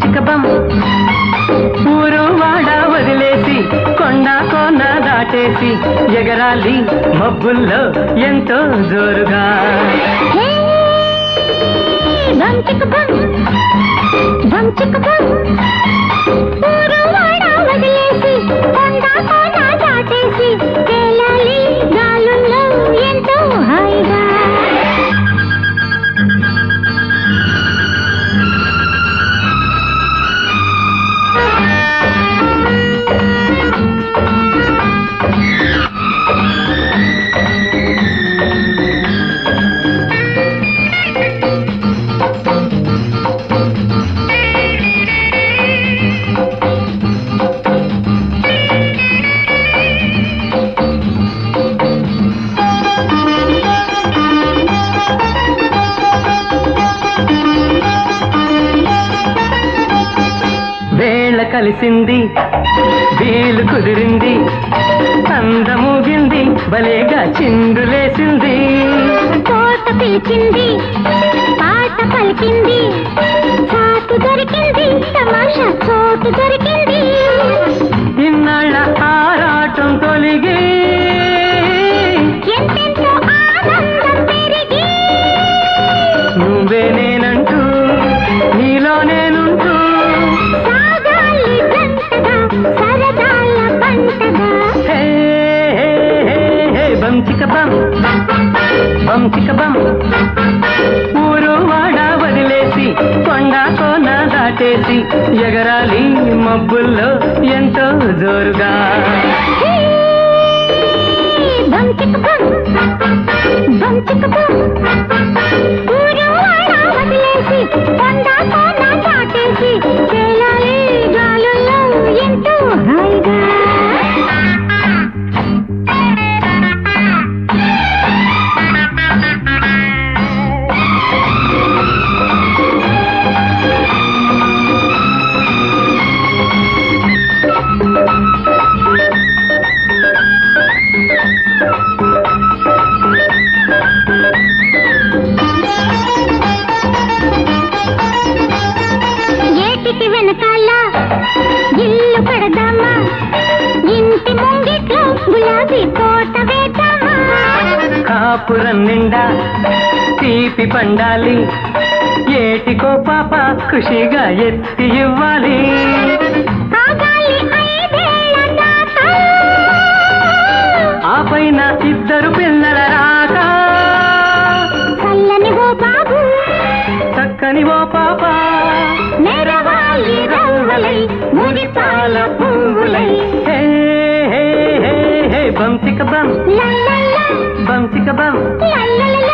చికబం ఊరు వాడ వదిలేసి కొండ కోన దాటేసి ఎగరాలి మబ్బుల్లో ఎంతో జోరుగా బం చికబం ఊరు వాడ వదిలేసి కొండ కోన దాటేసి తేలాలి గాలుల్లో ఎంతో హాయిగా కలిసింది వీలు కుదిరింది అందమూగింది భలేగా చిందులేసింది తోట పిలిచింది పాట పలికింది చాటు దొరికింది తమాషా చోటు దొరికింది ఇన్నాళ్ళ ఆరాటం తొలిగి ఎంతెంతో ఆనందం పెరిగి నువ్వే నేనంటూ నీలో నేనుంటూ సరదాల పంటగా బం చికబం ఊరు వాడ వదిలేసి కొండ కోన దాటేసి ఎగరాలి మబ్బుల్లో ఎంతో జోరుగా బం చికబం ఊరు వాడ వదిలేసి కొండ కోన దాటేసి తేలాలి గాలుల్లో ఎంతో హాయిగా ఏటికి వెనకాల ఇల్లు కడదామా ఇంటి ముంగిట్లో గులాబీ తోట వేద్దామా కాపురం నిండా తీపి పండాలి ఏటికో పాప ఖుషిగా ఎత్తి ఇవ్వాలి ఆగాలి 5 ఏళ్ల దాకా ఆ పైన 2 పిల్లల రాక చల్లని ఓ బాబు చక్కని ఓ పాప నెరవాలి రవ్వలై మురిపాల పువ్వులై బం చికబం లల్లల్ల బం చికబం లల్లల్ల